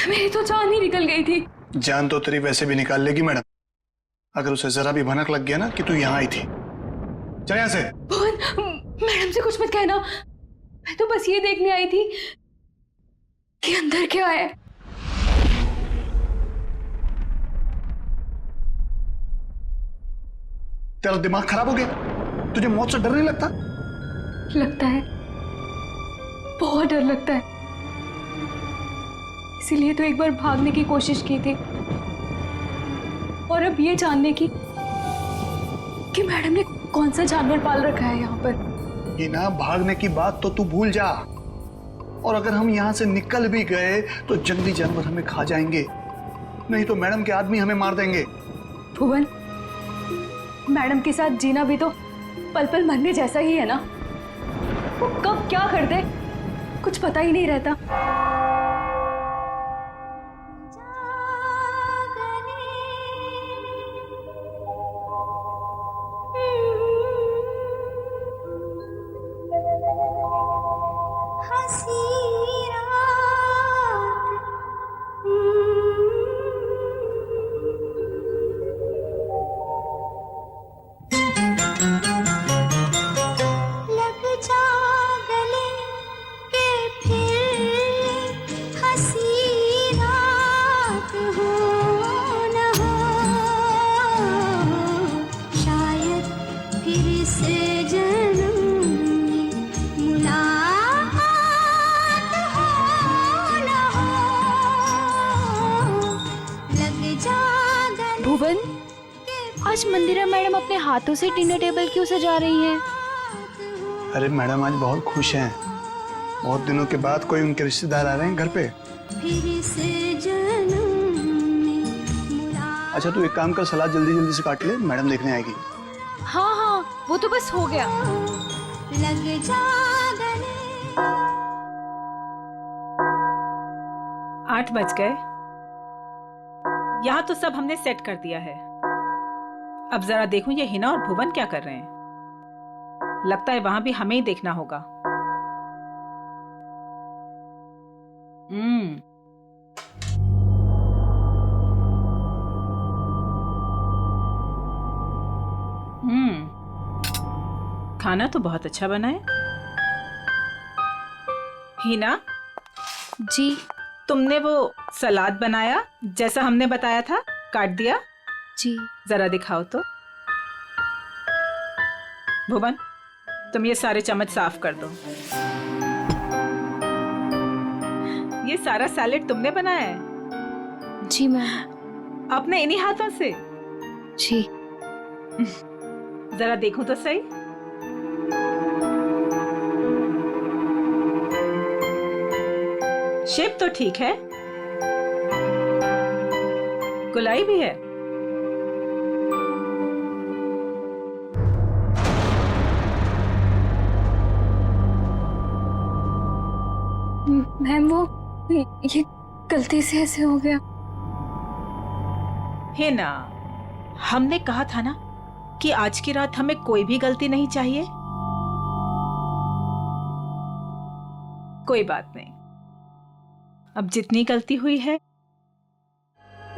मेरी तो जान ही निकल गई थी। जान तो तेरी वैसे भी निकाल लेगी मैडम, अगर उसे जरा भी भनक लग गया ना कि तू यहाँ आई थी। चल यहाँ से। मैडम से कुछ मत कहना, मैं तो बस ये देखने आई थी कि अंदर क्या है। तेरा दिमाग खराब हो गया? तुझे मौत से डर नहीं लगता? लगता है, बहुत डर लगता है। इसीलिए तो एक बार भागने की कोशिश की थी, और अब ये जानने की कि मैडम ने कौन सा जानवर पाल रखा है यहाँ पर। ये ना, भागने की बात तो तू भूल जा, और अगर हम यहाँ से निकल भी गए तो जंगली जानवर हमें खा जाएंगे, नहीं तो मैडम के आदमी हमें मार देंगे। भुवन, मैडम के साथ जीना भी तो पल पल मरने जैसा ही है ना। वो कब क्या कर दे कुछ पता ही नहीं रहता। भुवन, आज मंदिरा मैडम अपने हाथों से डिनर टेबल क्यों सजा रही हैं? अरे मैडम आज बहुत खुश हैं, बहुत दिनों के बाद कोई उनके रिश्तेदार आ रहे हैं घर पे। अच्छा तू एक काम कर, सलाद जल्दी जल्दी से काट ले, मैडम देखने आएगी। हाँ हाँ, वो तो बस हो गया। 8 बज गए। यहाँ तो सब हमने सेट कर दिया है। अब जरा देखूं ये हिना और भुवन क्या कर रहे हैं। लगता है वहां भी हमें ही देखना होगा। खाना तो बहुत अच्छा बना है। हिना जी, तुमने वो सलाद बनाया जैसा हमने बताया था, काट दिया? जी। जरा दिखाओ तो। भुवन, तुम ये सारे चम्मच साफ कर दो। ये सारा सैलेड तुमने बनाया है? जी मैम। अपने इन्हीं हाथों से? जी। जरा देखूं तो सही। शेप तो ठीक है, गुलाई भी है। मैम वो ये गलती से ऐसे हो गया। है ना, हमने कहा था ना कि आज की रात हमें कोई भी गलती नहीं चाहिए। कोई बात नहीं, अब जितनी गलती हुई है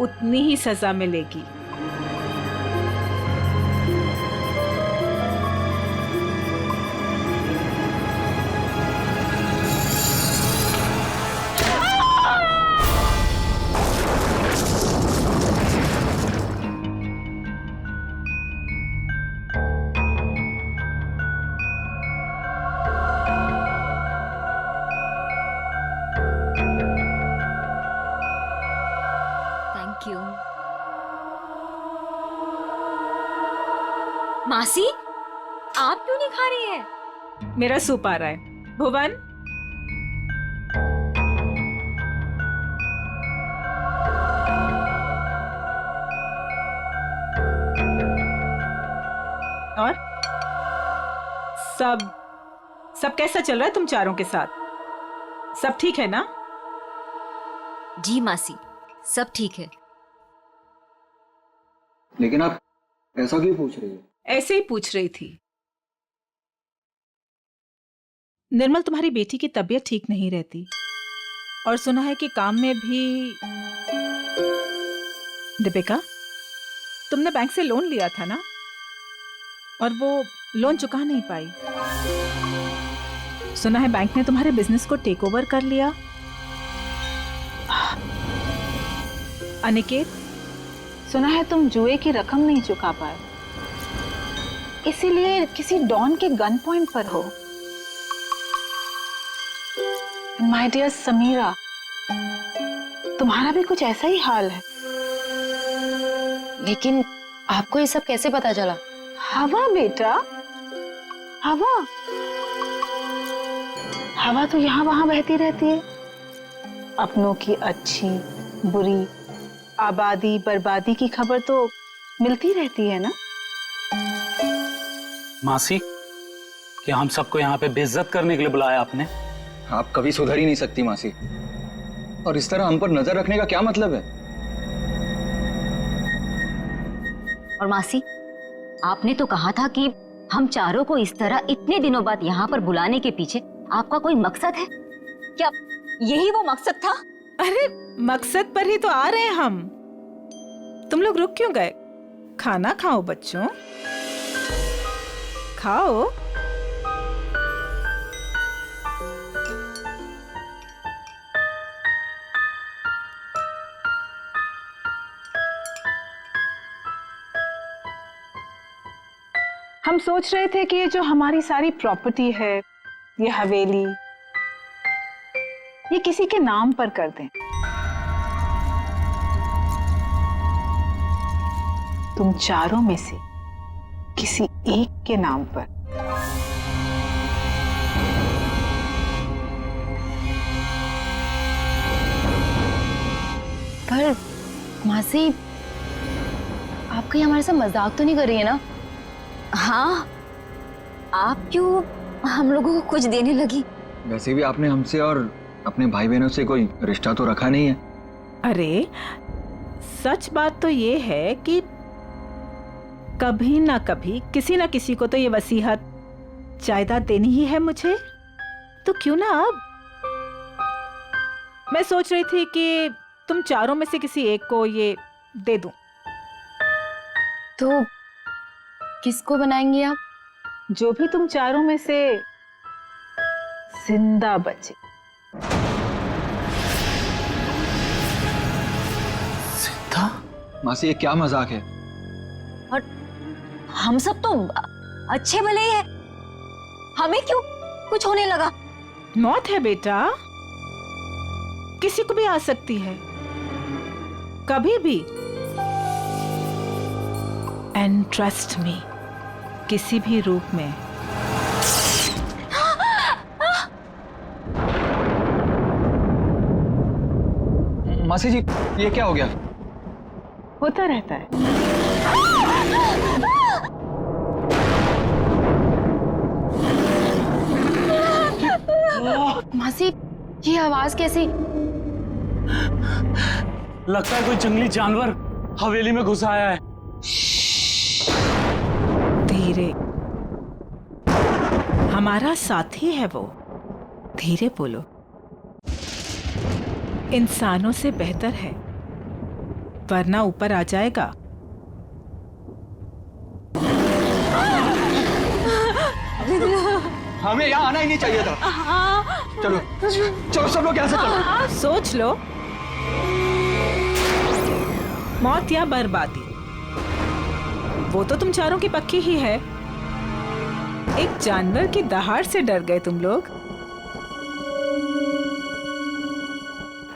उतनी ही सजा मिलेगी। मासी, आप क्यों नहीं खा रही हैं? मेरा सूप आ रहा है। भुवन, और सब कैसा चल रहा है तुम चारों के साथ? सब ठीक है ना? जी मासी, सब ठीक है। लेकिन आप ऐसा क्यों पूछ रही हो? ऐसे ही पूछ रही थी। निर्मल, तुम्हारी बेटी की तबीयत ठीक नहीं रहती, और सुना है कि काम में भी। दीपिका, तुमने बैंक से लोन लिया था ना, और वो लोन चुका नहीं पाई। सुना है बैंक ने तुम्हारे बिजनेस को टेक ओवर कर लिया। अनिकेत, सुना है तुम जुए की रकम नहीं चुका पाए, इसीलिए किसी डॉन के गन पॉइंट पर हो। माय डियर समीरा, तुम्हारा भी कुछ ऐसा ही हाल है। लेकिन आपको ये सब कैसे पता चला? हवा बेटा, हवा हवा तो यहाँ वहां बहती रहती है। अपनों की अच्छी बुरी, आबादी बर्बादी की खबर तो मिलती रहती है ना। मासी, क्या हम सबको यहाँ पे बेइज्जत करने के लिए बुलाया आपने? आप कभी सुधर ही नहीं सकती मासी, और इस तरह हम पर नजर रखने का क्या मतलब है? और मासी, आपने तो कहा था कि हम चारों को इस तरह इतने दिनों बाद यहाँ पर बुलाने के पीछे आपका कोई मकसद है क्या? यही वो मकसद था? अरे मकसद पर ही तो आ रहे हैं हम। तुम लोग रुक क्यों गए? खाना खाओ बच्चों, खाओ। हम सोच रहे थे कि ये जो हमारी सारी प्रॉपर्टी है, ये हवेली, ये किसी के नाम पर कर दें। तुम चारों में से किसी एक के नाम पर। पर मासी, आप कहीं हमारे साथ मजाक तो नहीं कर रही है ना? हाँ, आप क्यों हम लोगों को कुछ देने लगी? वैसे भी आपने हमसे और अपने भाई बहनों से कोई रिश्ता तो रखा नहीं है। अरे सच बात तो ये है कि कभी ना कभी किसी ना किसी को तो ये वसीयत जायदाद देनी ही है मुझे, तो क्यों ना अब। मैं सोच रही थी कि तुम चारों में से किसी एक को ये दे दूं। तो किसको बनाएंगे आप? जो भी तुम चारों में से जिंदा बचे। जिंदा? मासी, ये क्या मजाक है? और हम सब तो अच्छे भले ही है, हमें क्यों कुछ होने लगा? मौत है बेटा, किसी को भी आ सकती है, कभी भी। एंड ट्रस्ट मी, किसी भी रूप में। मासी जी, ये क्या हो गया? होता रहता है। मासी, ये आवाज कैसी? लगता है कोई जंगली जानवर हवेली में घुस आया है। धीरे, हमारा साथी है वो। धीरे बोलो, इंसानों से बेहतर है, वरना ऊपर आ जाएगा। हमें यहाँ आना ही नहीं चाहिए था। चलो चलो, सब लोग यहाँ से चलो। सोच लो, मौत या बर्बादी, वो तो तुम चारों की पक्की ही है। एक जानवर की दहाड़ से डर गए तुम लोग।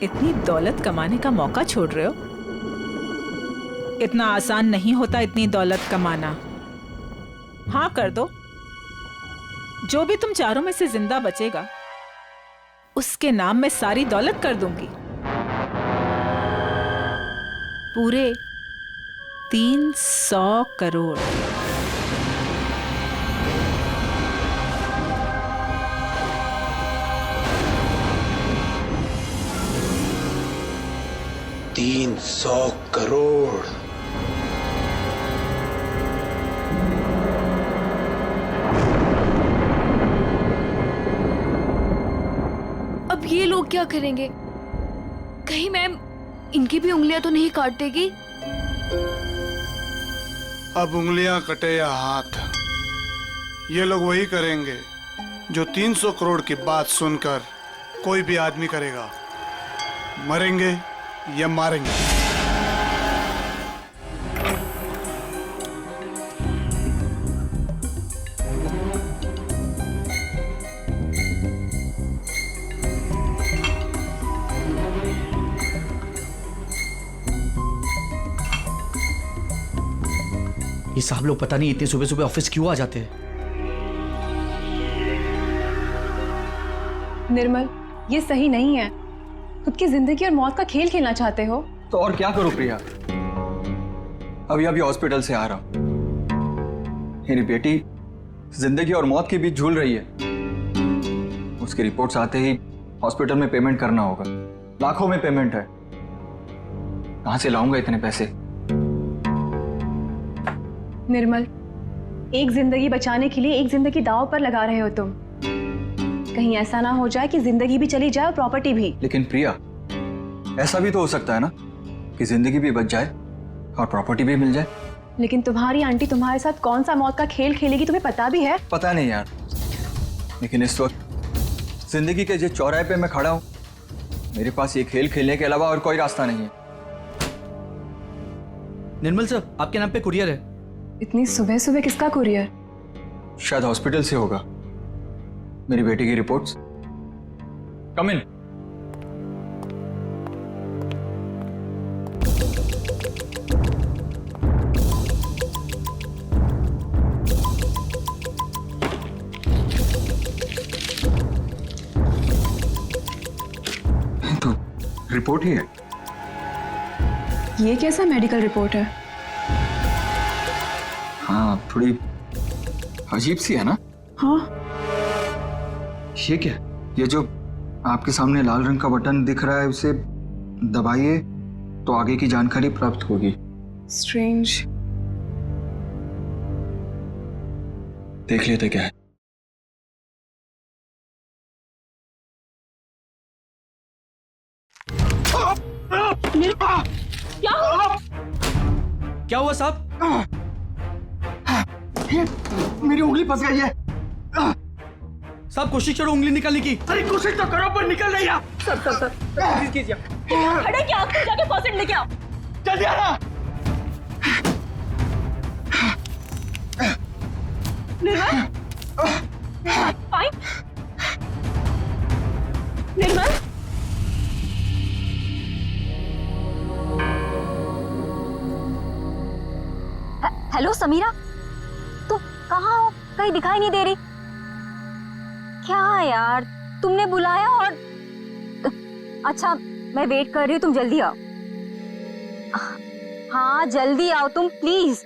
इतनी दौलत कमाने का मौका छोड़ रहे हो। इतना आसान नहीं होता इतनी दौलत कमाना। हाँ कर दो, जो भी तुम चारों में से जिंदा बचेगा उसके नाम में सारी दौलत कर दूंगी। पूरे 300 करोड़। $300 करोड़। अब ये लोग क्या करेंगे? कहीं मैम इनकी भी उंगलियां तो नहीं काट देगी? अब उंगलियां कटे या हाथ, ये लोग वही करेंगे जो 300 करोड़ की बात सुनकर कोई भी आदमी करेगा, मरेंगे या मारेंगे। ये साहब लोग पता नहीं इतनी सुबह सुबह ऑफिस क्यों आ जाते हैं। निर्मल, ये सही नहीं है। खुद की जिंदगी और मौत का खेल खेलना चाहते हो? तो और क्या करूं प्रिया, अभी हॉस्पिटल से आ रहा हूं। मेरी बेटी जिंदगी और मौत के बीच झूल रही है। उसकी रिपोर्ट्स आते ही हॉस्पिटल में पेमेंट करना होगा, लाखों में पेमेंट है। कहां से लाऊंगा इतने पैसे? निर्मल, एक जिंदगी बचाने के लिए एक जिंदगी दांव पर लगा रहे हो तुम। कहीं ऐसा ना हो जाए कि जिंदगी भी चली जाए और प्रॉपर्टी भी। लेकिन प्रिया, ऐसा भी तो हो सकता है ना कि जिंदगी भी बच जाए और प्रॉपर्टी भी मिल जाए। लेकिन तुम्हारी आंटी तुम्हारे साथ कौन सा मौत का खेल खेलेगी तुम्हें पता भी है? पता नहीं यार, लेकिन इस वक्त जिंदगी के जिस चौराहे पे मैं खड़ा हूं, मेरे पास ये खेल खेलने के अलावा और कोई रास्ता नहीं है। निर्मल सर, आपके नाम पे कुरियर है। इतनी सुबह सुबह किसका कुरियर? शायद हॉस्पिटल से होगा। मेरी बेटी की रिपोर्ट्स। कम इन। तो रिपोर्ट ही है। ये कैसा मेडिकल रिपोर्ट है? हाँ, थोड़ी अजीब सी है ना? हाँ। ये क्या? ये जो आपके सामने लाल रंग का बटन दिख रहा है, उसे दबाइए तो आगे की जानकारी प्राप्त होगी। स्ट्रेंज। देख लेते क्या है। क्या हुआ साहब? मेरी उंगली फंस गई है। साहब कोशिश करो उंगली निकालने की। अरे कोशिश तो करो पर निकल नहीं रहा। सर प्लीज कीजिए। खड़े क्या? आप जाके फॉसेट लेके आओ। जल्दी आना। निर्मल, फाइन। निर्मल, हेलो समीरा, तुम कहाँ हो? कहीं दिखाई नहीं दे रही। क्या यार, तुमने बुलाया और अच्छा, मैं वेट कर रही हूँ, तुम जल्दी आओ। हाँ जल्दी आओ तुम प्लीज।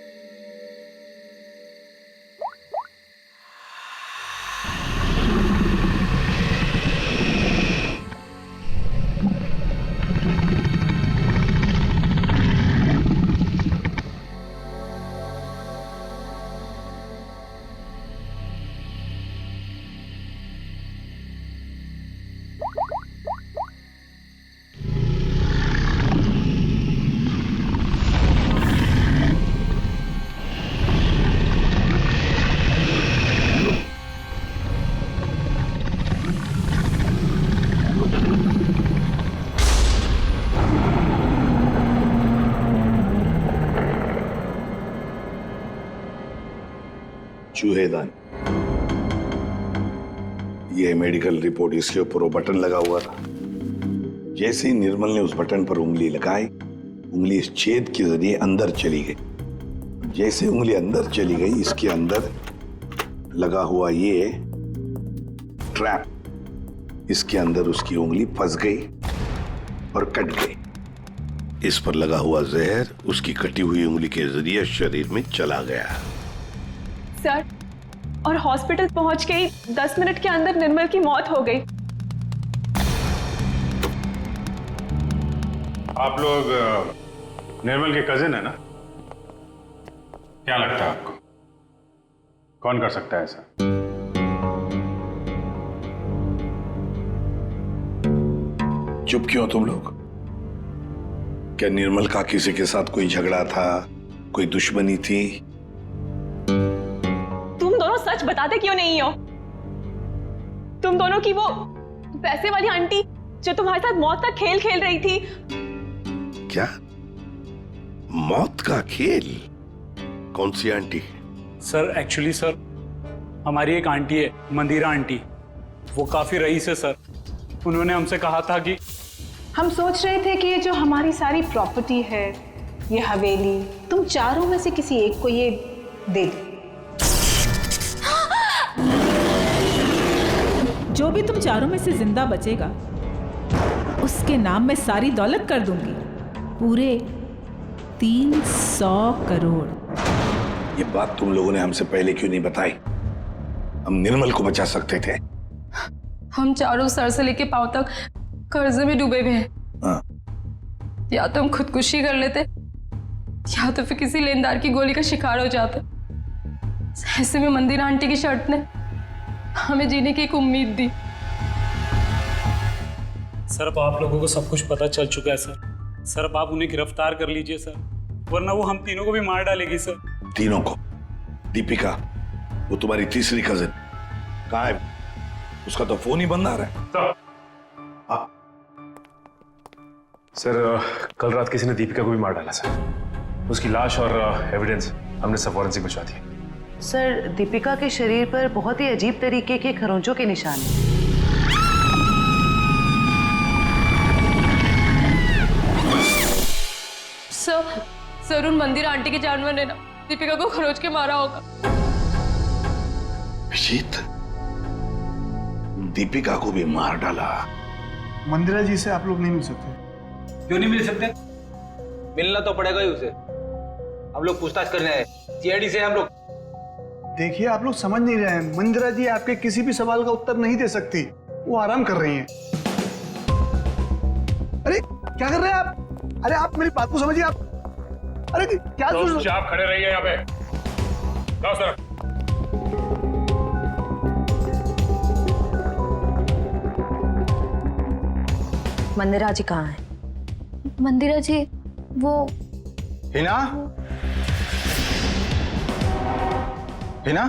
चूहेदान, यह मेडिकल रिपोर्ट, इसके ऊपर वो बटन लगा हुआ था। जैसे ही निर्मल ने उस बटन पर उंगली लगाई, उंगली इस छेद के जरिए अंदर चली गई। जैसे उंगली अंदर चली गई, इसके अंदर लगा हुआ ये ट्रैप, इसके अंदर उसकी उंगली फंस गई और कट गई। इस पर लगा हुआ जहर उसकी कटी हुई उंगली के जरिए शरीर में चला गया। सर, और हॉस्पिटल पहुंच के ही 10 मिनट के अंदर निर्मल की मौत हो गई। आप लोग निर्मल के कजिन है ना? क्या लगता है आपको कौन कर सकता है ऐसा? चुप क्यों तुम लोग? क्या निर्मल का किसी के साथ कोई झगड़ा था, कोई दुश्मनी थी? तुम दोनों सच बताते क्यों नहीं हो? तुम दोनों की वो पैसे वाली आंटी जो तुम्हारे साथ मौत का खेल खेल रही थी। क्या मौत का खेल? कौन सी आंटी? सर एक्चुअली सर हमारी एक आंटी है, मंदिरा आंटी, वो काफी रईस है सर। उन्होंने हमसे कहा था कि हम सोच रहे थे कि ये जो हमारी सारी प्रॉपर्टी है, ये हवेली, तुम चारों में से किसी एक को ये दे दो। जो भी तुम चारों में से जिंदा बचेगा उसके नाम में सारी दौलत कर दूंगी, पूरे 300 करोड़। ये बात तुम लोगों ने हमसे पहले क्यों नहीं बताई? हम निर्मल को बचा सकते थे। हम चारों सर से लेके पांव तक कर्जे में डूबे हुए हैं। हाँ। या तो हम खुदकुशी कर लेते या तो फिर किसी लेनदार की गोली का शिकार हो जाते। ऐसे में मंदिरा आंटी की शर्त ने हमें जीने की एक उम्मीद दी। सर अब आप लोगों को सब कुछ पता चल चुका है सर। सर अब आप उन्हें गिरफ्तार कर लीजिए सर, वरना वो हम तीनों को भी मार डालेगी सर। तीनों को? दीपिका, वो तुम्हारी तीसरी कजिन कहाँ है? उसका तो फोन ही बंद आ रहा है। सर कल रात किसी ने दीपिका को भी मार डाला सर। उसकी लाश और एविडेंस हमने सब फॉरेंसिक भिजवा दिए। सर दीपिका के शरीर पर बहुत ही अजीब तरीके के खरोंचों के निशान हैं। सर उन मंदिर आंटी के जानवर ने ना दीपिका को खरोच के मारा होगा। अभिजीत, दीपिका को भी मार डाला? मंदिरा जी से आप लोग नहीं मिल सकते? क्यों नहीं मिल सकते? मिलना तो पड़ेगा ही उसे। हम लोग पूछताछ करने आए, सीआईडी से हम लोग। देखिए, आप लोग समझ नहीं रहे हैं। मंदिरा जी आपके किसी भी सवाल का उत्तर नहीं दे सकती, वो आराम कर रही हैं। अरे क्या कर रहे हैं आप? अरे आप मेरी बात को समझिए। आप अरे क्या आप खड़े रहिए यहाँ पे। जाओ सर। मंदिरा जी कहाँ है? मंदिरा जी वो हिना? हिना?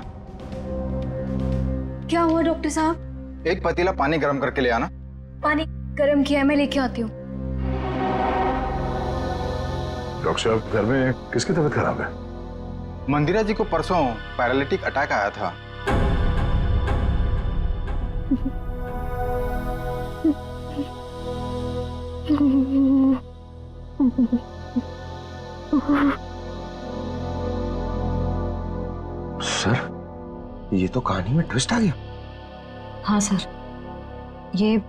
क्या हुआ डॉक्टर साहब? एक पतीला पानी गर्म करके ले आना। पानी गर्म किया है, मैं लेके आती हूँ। डॉक्टर साहब, घर में किसकी तबीयत खराब है? मंदिरा जी को परसों पैरालिटिक अटैक आया था। सर, ये तो कहानी में ट्विस्ट आ गया। हाँ सर, ये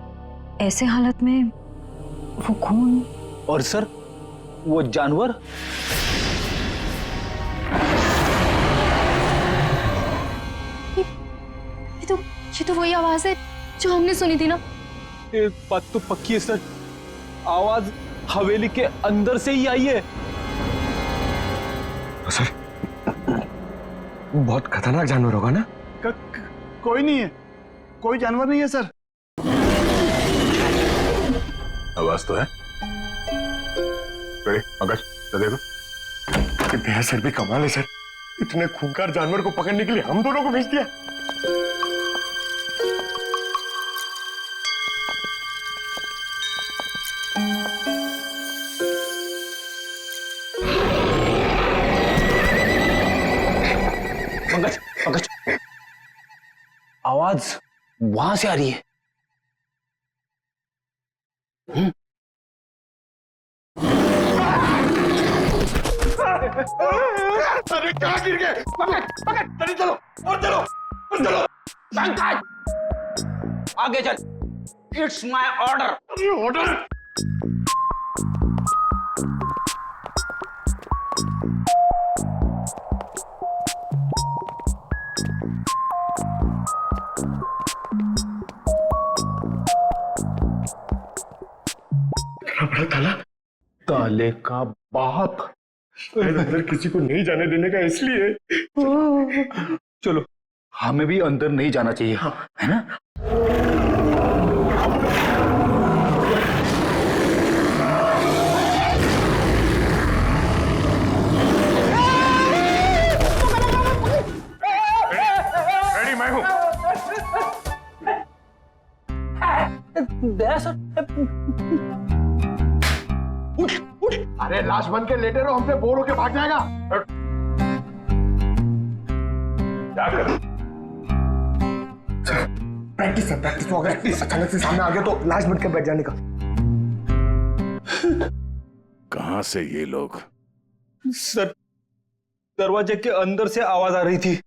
ऐसे हालत में वो खून। और सर वो जानवर? ये तो वही आवाज है जो हमने सुनी थी ना। एक बात तो पक्की है सर, आवाज हवेली के अंदर से ही आई है। सर, बहुत खतरनाक जानवर होगा ना? कोई नहीं है, कोई जानवर नहीं है सर। आवाज तो है। पंकज, देखो। तेरा सर भी कमाल है सर, इतने खूंखार जानवर को पकड़ने के लिए हम दोनों को भेज दिया। पंकज, पंकज, आवाज वहां से आ रही है। अरे कहाँ गिर गए? पकड़, पकड़, जल्दी चलो, और चलो, और चलो। आगे चल। It's my order. ऑर्डर? बड़ा ताला? ताले का बाप अंदर किसी को नहीं जाने देने का, इसलिए। चलो, हमें भी अंदर नहीं जाना चाहिए, है ना? अरे लाश बन के लेटे रहो, हम पे बोर होके भाग जाएगा। क्या कर? प्रैक्टिस है, प्रैक्टिस हो गया। अचानक से सामने आ गया तो लाश बन के बैठ जाने का। कहां से ये लोग? सर, दरवाजे के अंदर से आवाज आ रही थी।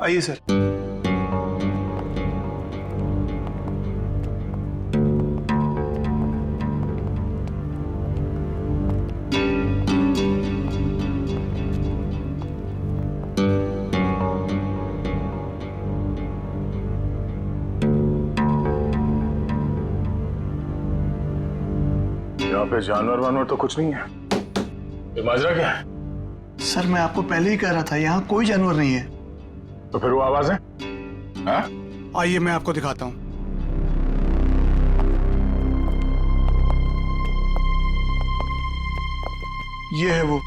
आइए सर। यहाँ पे जानवर वानवर तो कुछ नहीं है। ये माजरा क्या है? सर मैं आपको पहले ही कह रहा था, यहाँ कोई जानवर नहीं है। तो फिर वो आवाज है? हाँ? आइए मैं आपको दिखाता हूँ। ये है वो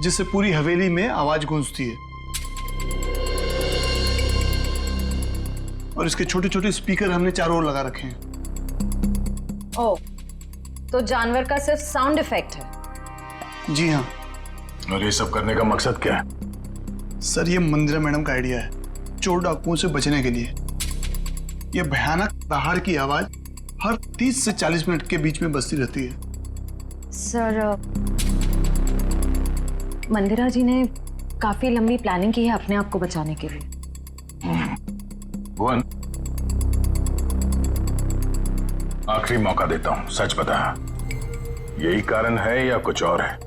जिससे पूरी हवेली में आवाज गूंजती है। और इसके छोटे छोटे स्पीकर हमने चारों ओर लगा रखे हैं। ओह, तो जानवर का सिर्फ साउंड इफेक्ट है? जी हाँ। और ये सब करने का मकसद क्या है? सर ये मंदिरा मैडम का आइडिया है, चोर डाकुओं से बचने के लिए। ये भयानक दहाड़ की आवाज हर 30 से 40 मिनट के बीच में बजती रहती है। सर, मंदिरा जी ने काफी लंबी प्लानिंग की है अपने आप को बचाने के लिए। भुवन, आखिरी मौका देता हूं, सच बता, यही कारण है या कुछ और है?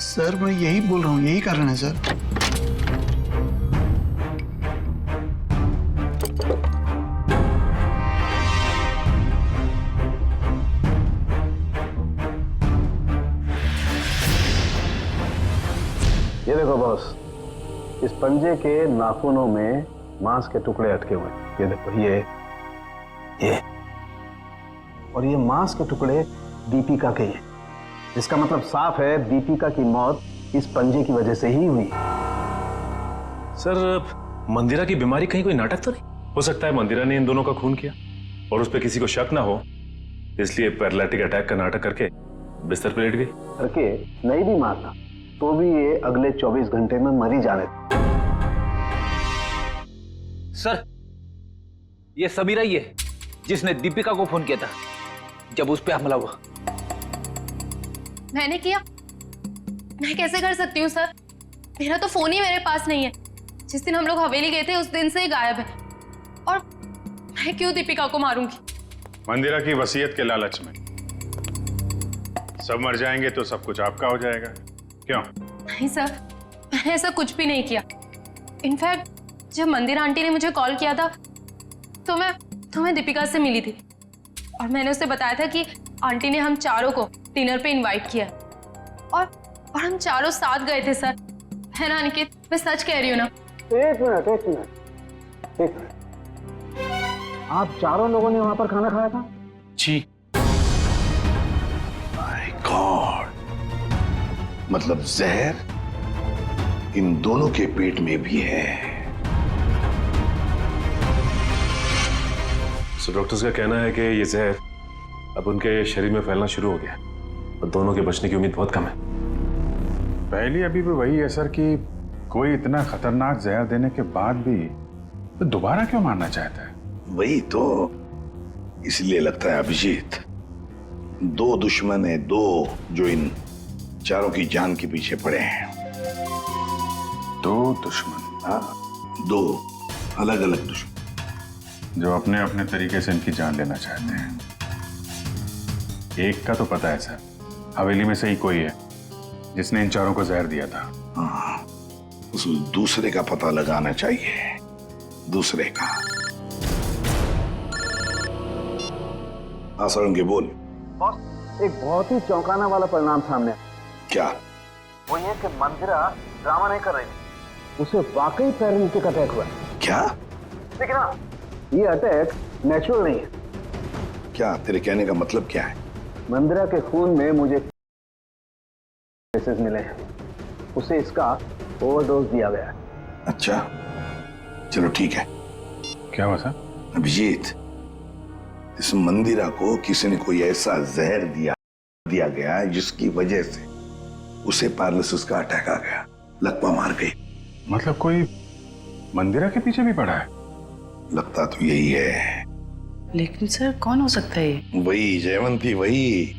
सर मैं यही बोल रहा हूँ, यही कारण है सर। ये देखो बॉस, इस पंजे के नाखूनों में मांस के टुकड़े अटके हुए। ये देखो, ये और ये मांस के टुकड़े दीपिका के हैं। इसका मतलब साफ है दीपिका की मौत इस पंजे की वजह से ही हुई। सर, मंदिरा की बीमारी कहीं कोई नाटक तो नहीं? हो सकता है मंदिरा ने इन दोनों का खून किया और उस पर किसी को शक ना हो, इसलिए पैरालिटिक अटैक का नाटक करके बिस्तर पर लेट गई। करके नहीं भी मारता तो भी ये अगले 24 घंटे में मरी जाने। सर, ये समीरा ही है जिसने दीपिका को फोन किया था जब उस पे हमला हुआ। मैंने किया? मैं कैसे कर सकती हूँ सर? मेरा तो फोन ही मेरे पास नहीं है। जिस दिन हम लोग हवेली गए थे उस दिन से ही गायब है। और मैं क्यों दीपिका को मारूंगी? मंदिरा की वसीयत के लालच में सब मर जाएंगे तो सब कुछ आपका हो जाएगा। क्यों? नहीं सर, मैंने ऐसा कुछ भी नहीं किया। इनफैक्ट जब मंदिरा आंटी ने मुझे कॉल किया था तो मैं दीपिका से मिली थी और मैंने उसे बताया था कि आंटी ने हम चारों को डिनर पे इनवाइट किया और हम चारों साथ गए थे सर। है ना अनिकेत? मैं सच कह रही हूँ ना? एक मिनट। आप चारों लोगों ने वहां पर खाना खाया था? जी। माय गॉड, मतलब जहर इन दोनों के पेट में भी है। सो डॉक्टर्स का कहना है कि ये जहर अब उनके शरीर में फैलना शुरू हो गया और दोनों के बचने की उम्मीद बहुत कम है। पहली अभी भी वही है सर कि कोई इतना खतरनाक जहर देने के बाद भी तो दोबारा क्यों मारना चाहता है? वही तो, इसलिए लगता है अभिजीत, दो दुश्मन है, दो जो इन चारों की जान के पीछे पड़े हैं। दो दुश्मन? हाँ, दो अलग अलग दुश्मन जो अपने अपने तरीके से इनकी जान लेना चाहते हैं। एक का तो पता है सर, हवेली में से ही कोई है जिसने इन चारों को जहर दिया था। हाँ, उस दूसरे का पता लगाना चाहिए। दूसरे का। हाँ सर, उनके बोल। बॉस, एक बहुत ही चौंकाना वाला परिणाम सामने। क्या? वो ये कि मंदिरा ड्रामा नहीं कर रही थी, उसे वाकई पैरालिटिक अटैक हुआ है। क्या? लेकिन हाँ, ये अटैक नेचुरल नहीं है। क्या तेरे कहने का मतलब क्या है? मंदिरा के खून में मुझे मैसेज मिले हैं, उसे इसका ओवरडोज दिया गया है। अच्छा, चलो ठीक है। क्या हुआ सर? अभिजीत, इस मंदिरा को किसी ने कोई ऐसा जहर दिया गया है जिसकी वजह से उसे पैरालिसिस का अटैक आ गया, लकवा मार गई। मतलब कोई मंदिरा के पीछे भी पड़ा है? लगता तो यही है। लेकिन सर कौन हो सकता है ये? वही जयवंती, वही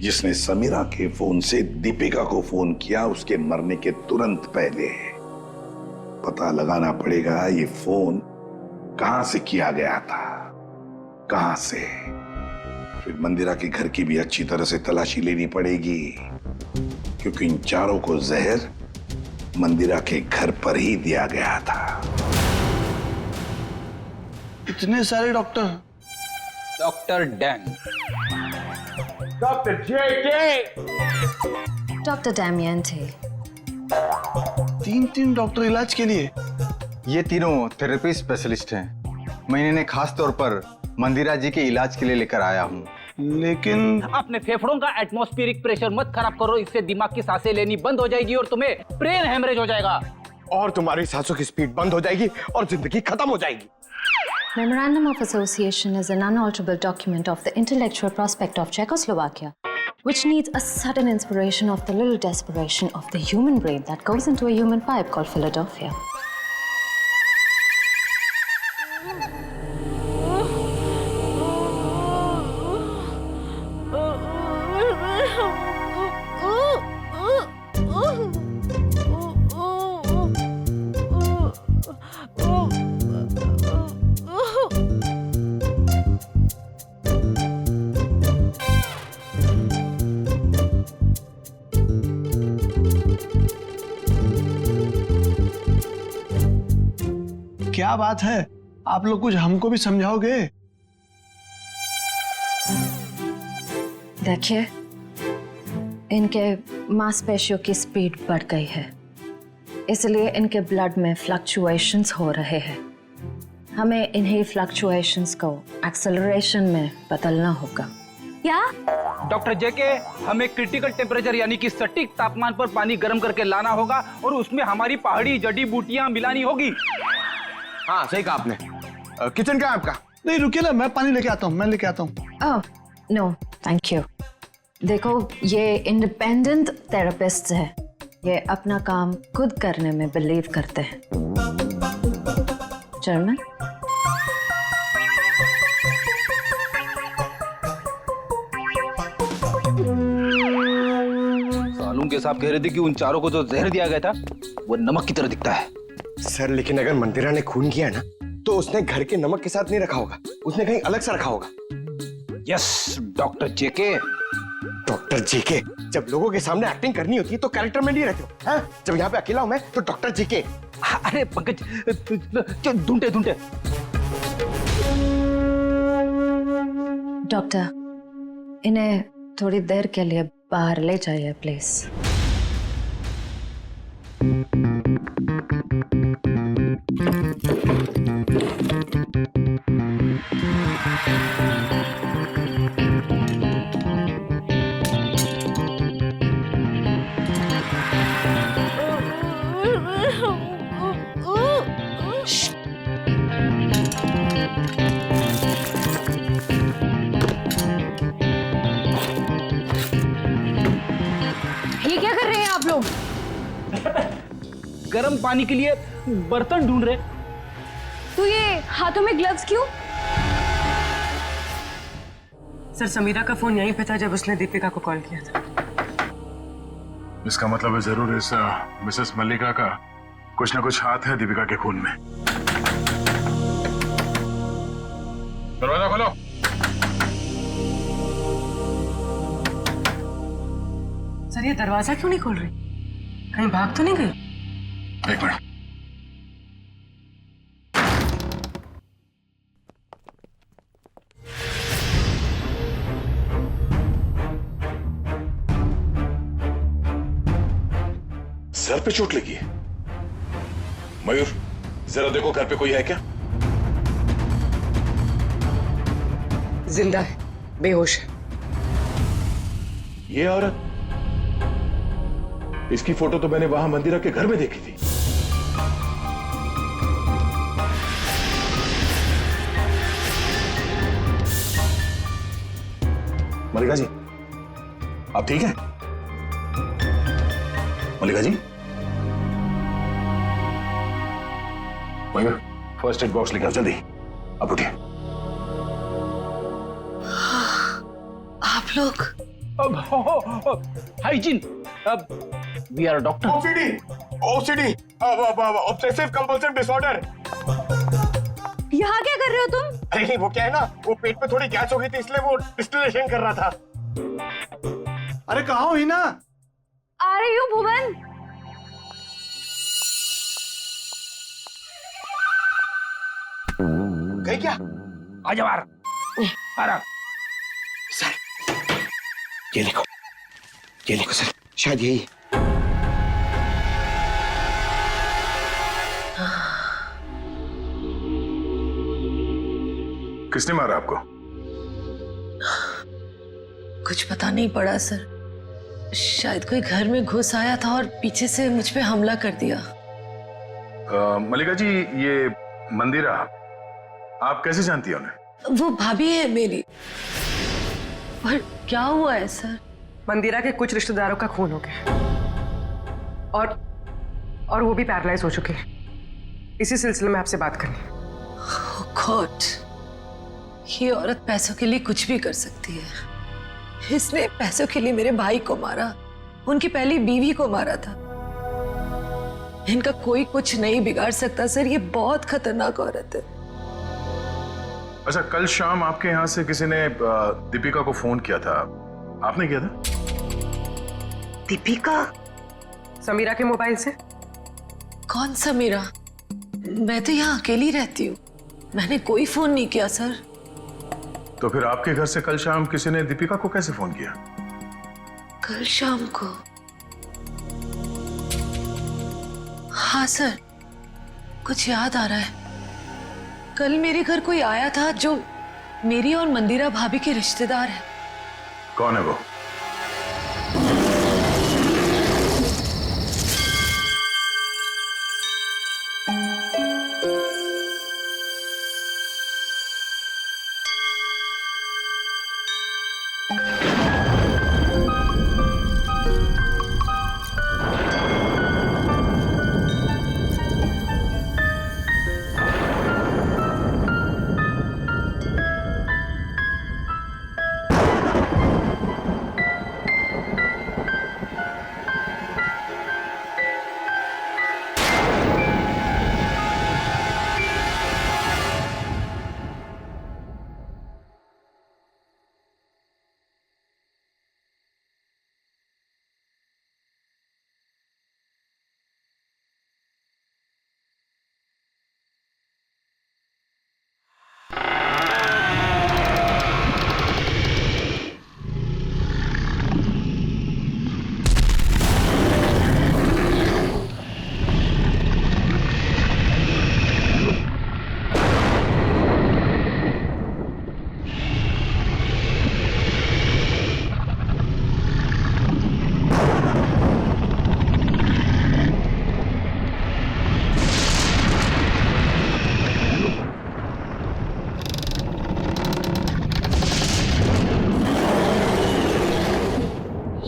जिसने समीरा के फोन से दीपिका को फोन किया उसके मरने के तुरंत पहले। पता लगाना पड़ेगा ये फोन कहां से किया गया था, कहां से। फिर मंदिरा के घर की भी अच्छी तरह से तलाशी लेनी पड़ेगी, क्योंकि इन चारों को जहर मंदिरा के घर पर ही दिया गया था। इतने सारे डॉक्टर? Doctor dang. डॉक्टर जेके। डॉक्टर डैमियन थे। 3 डॉक्टर इलाज के लिए? ये तीनों थेरेपी स्पेशलिस्ट हैं। मैं इन्हें खास तौर पर मंदिरा जी के इलाज के लिए लेकर आया हूँ। लेकिन अपने फेफड़ों का एटमॉस्फेरिक प्रेशर मत खराब करो, इससे दिमाग की सांसें लेनी बंद हो जाएगी और तुम्हें ब्रेन हेमरेज हो जाएगा। और तुम्हारी सांसों की स्पीड बंद हो जाएगी और जिंदगी खत्म हो जाएगी। Memorandum of Association is an unalterable document of the intellectual prospect of Czechoslovakia, which needs a sudden inspiration of the little desperation of the human brain that goes into a human pipe called Philadelphia. क्या बात है, आप लोग कुछ हमको भी समझाओगे? देखिए, इनके मांसपेशियों की स्पीड बढ़ गई है, इसलिए इनके ब्लड में फ्लक्चुएशंस हो रहे हैं। हमें इन्हीं फ्लक्चुएशंस को एक्सेलरेशन में बदलना होगा। क्या? डॉक्टर जेके, हमें क्रिटिकल टेम्परेचर यानी कि सटीक तापमान पर पानी गर्म करके लाना होगा और उसमें हमारी पहाड़ी जड़ी बूटियां मिलानी होगी। हाँ सही कहा आपने। किचन का आपका? नहीं रुकिए ना, मैं पानी लेके आता हूँ, मैं लेके आता हूँ। Oh no thank you. देखो, ये इंडिपेंडेंट थेरेपिस्ट है, ये अपना काम खुद करने में बिलीव करते हैं। जर्मन? सालून के साहब कह रहे थे कि उन चारों को जो जहर दिया गया था वो नमक की तरह दिखता है। सर लेकिन अगर मंदिरा ने खून किया ना तो उसने घर के नमक के साथ नहीं रखा होगा, उसने कहीं अलग से रखा होगा। यस डॉक्टर जेके। डॉक्टर जेके, जब लोगों के सामने एक्टिंग करनी होती है तो कैरेक्टर में नहीं रहते हो, हैं? जब यहाँ पे अकेला हूं मैं तो डॉक्टर जेके। अरे पंकज, ढूंढे ढूंढे। डॉक्टर, इन्हें थोड़ी देर के लिए बाहर ले जाइए प्लीज। ये क्या कर रहे हैं आप लोग? गर्म पानी के लिए बर्तन ढूंढ रहे। तो ये हाथों में ग्लव्स क्यों? सर समीरा का फोन यहीं पे था जब उसने दीपिका को कॉल किया था। इसका मतलब है जरूर इस मिसेस मल्लिका का कुछ ना कुछ हाथ है दीपिका के खून में। दरवाजा खोलो। सर ये दरवाजा क्यों नहीं खोल रही? कहीं भाग तो नहीं गई? एक मिनट। सर पे चोट लगी है। मयूर, जरा देखो घर पे कोई है क्या? जिंदा है, बेहोश है। ये औरत, इसकी फोटो तो मैंने वहां मंदिरा के घर में देखी थी। मल्लिका जी, आप ठीक हैं? Mallika ji, Mayur, first aid box लेकर आओ जल्दी। आप उठिए। आप लोग hygiene, we are doctor. OCD, obsessive compulsive disorder. यहाँ क्या कर रहे हो तुम? अरे वो क्या है ना, वो पेट पे थोड़ी गैस हो गई थी इसलिए वो डिस्टिलेशन कर रहा था। अरे कहाँ हो हिना? आ रही हूँ भुवन। गई क्या? आ जाओ आराम। सर, ये लिखो सर, शायद यही। किसने मारा आपको? कुछ पता नहीं पड़ा सर, शायद कोई घर में घुस आया था और पीछे से मुझ पे हमला कर दिया। मल्लिका जी, ये मंदिरा आप कैसे जानती हैं उन्हें? वो भाभी है मेरी। पर क्या हुआ है सर? मंदिरा के कुछ रिश्तेदारों का खून हो गया और वो भी पैरालाइज हो चुके हैं। इसी सिलसिले में आपसे बात करनी है। Oh God, ये औरत पैसों के लिए कुछ भी कर सकती है। इसने पैसों के लिए मेरे भाई को मारा, उनकी पहली बीवी को मारा था। इनका कोई कुछ नहीं बिगाड़ सकता सर, ये बहुत खतरनाक औरत है। अच्छा, कल शाम आपके यहाँ से किसी ने दीपिका को फोन किया था, आपने किया था? दीपिका? समीरा के मोबाइल से। कौन समीरा? मैं तो यहाँ अकेली रहती हूँ, मैंने कोई फोन नहीं किया सर। तो फिर आपके घर से कल शाम किसी ने दीपिका को कैसे फोन किया? कल शाम को? हाँ सर, कुछ याद आ रहा है। कल मेरे घर कोई आया था जो मेरी और मंदिरा भाभी के रिश्तेदार है। कौन है वो?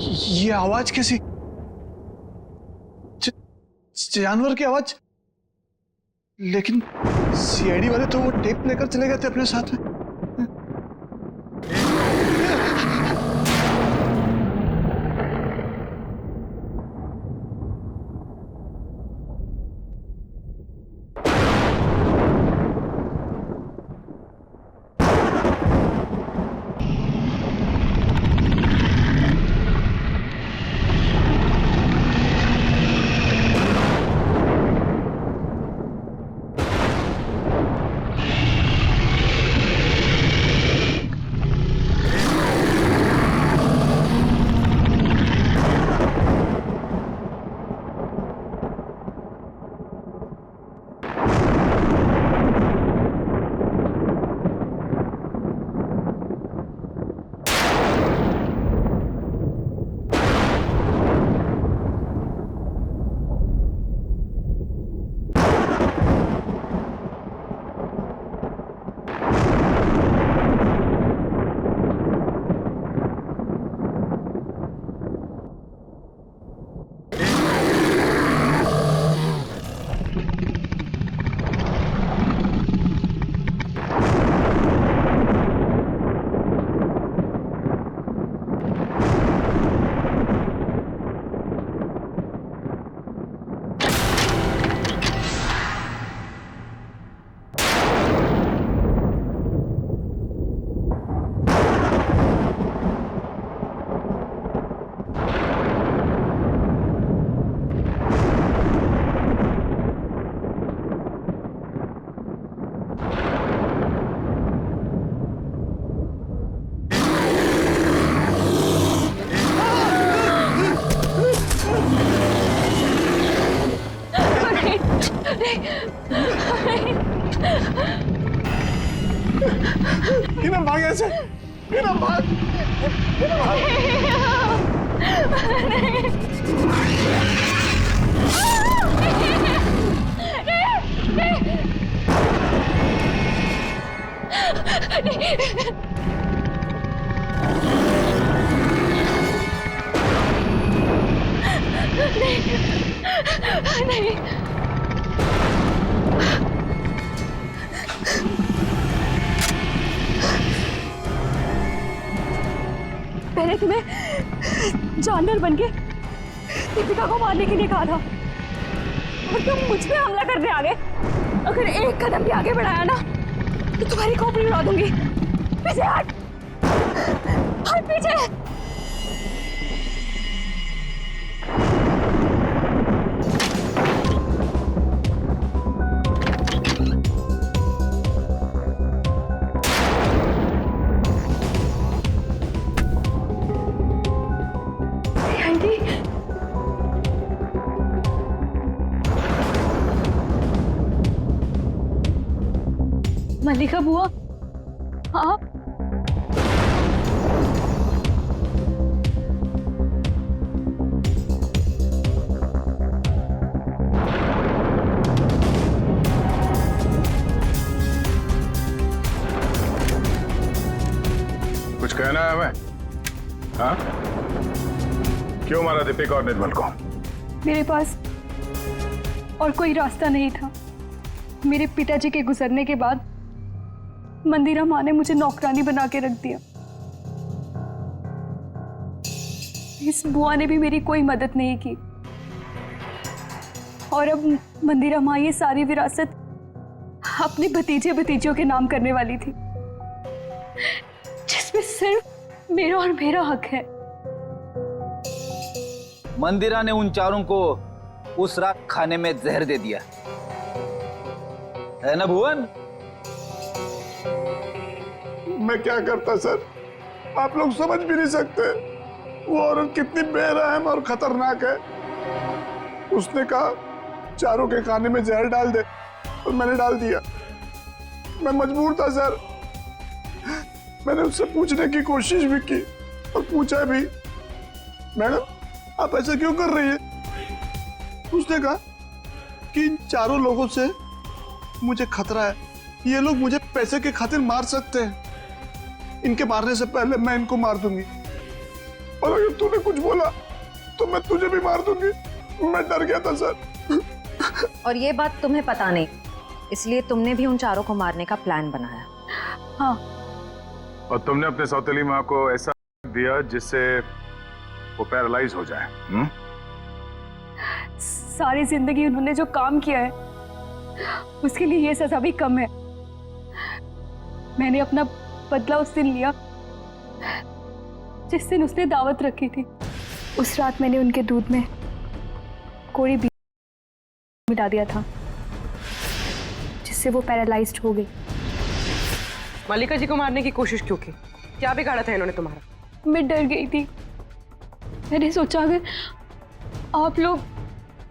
ये आवाज कैसी? जानवर की आवाज? लेकिन सीआईडी वाले तो वो टेप लेकर चले गए थे अपने साथ में। हिना भाग ऐसे, हिना भाग, हिना भाग। नहीं। मैंने तुम्हें जानवर बन के दीपिका को मारने के लिए कहा था और तुम मुझ पे हमला करने आ गए। अगर एक कदम भी आगे बढ़ाया ना तो तुम्हारी खोपड़ी उड़ा दूंगी। पीछे हट, हट पीछे। मल्लिका बुआ, आप? कुछ कहना है हमें? हाँ? क्यों मारा दीपिका और निर्मल को? मेरे पास और कोई रास्ता नहीं था। मेरे पिताजी के गुजरने के बाद मंदिरा माँ ने मुझे नौकरानी बना के रख दिया। इस बुआ ने भी मेरी कोई मदद नहीं की और अब मंदिरा माँ ये सारी विरासत अपने भतीजे भतीजियों के नाम करने वाली थी, जिसमें सिर्फ मेरा और मेरा हक है। मंदिरा ने उन चारों को उस रात खाने में जहर दे दिया है ना भुवन? मैं क्या करता सर, आप लोग समझ भी नहीं सकते वो औरत कितनी बेरहम और खतरनाक है। उसने कहा चारों के खाने में जहर डाल दे और मैंने डाल दिया। मैं मजबूर था सर। मैंने उससे पूछने की कोशिश भी की और पूछा भी, मैडम आप ऐसा क्यों कर रही है? उसने कहा कि इन चारों लोगों से मुझे खतरा है, ये लोग मुझे पैसे के खातिर मार सकते हैं। इनके मारने से पहले मैं इनको मार दूंगी और अगर तूने कुछ बोला तो मैं तुझे भी मार दूंगी। मैं डर गया था सर। और ये बात तुम्हें पता नहीं, इसलिए तुमने भी उन चारों को मारने का प्लान बनाया। हाँ। और तुमने अपने सौतेली माँ को ऐसा दिया जिससे वो पैरालाइज हो जाए। सारी जिंदगी उन्होंने जो काम किया है उसके लिए ये सजा भी कम है। मैंने अपना बदला उस दिन लिया जिस दिन उसने दावत रखी थी। उस रात मैंने उनके दूध में कोड़ी मिला दिया था जिससे वो पैरालाइज्ड हो गई। मल्लिका जी को मारने की कोशिश क्यों की? क्या बिगाड़ा था इन्होंने तुम्हारा? मैं डर गई थी। मैंने सोचा अगर आप लोग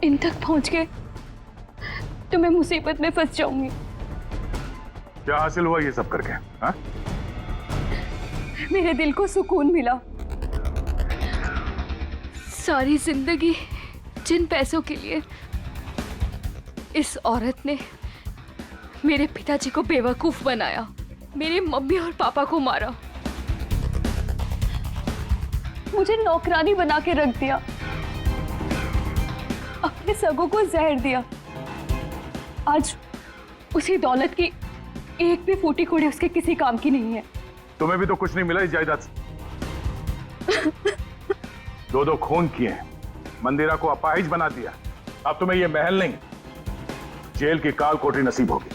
इन तक पहुंच गए तो मैं मुसीबत में फंस जाऊंगी। क्या हासिल हुआ ये सब करके? हाँ? मेरे दिल को सुकून मिला। सारी जिंदगी जिन पैसों के लिए इस औरत ने मेरे पिताजी को बेवकूफ बनाया, मेरे मम्मी और पापा को मारा, मुझे नौकरानी बना के रख दिया, अपने सगों को जहर दिया, आज उसी दौलत की एक भी फूटी कोड़ी उसके किसी काम की नहीं है। तुम्हें भी तो कुछ नहीं मिला इस जायदाद से। दो खून किए हैं, मंदिरा को अपाहिज बना दिया। अब तुम्हें ये महल नहीं जेल की काल कोठरी नसीब होगी।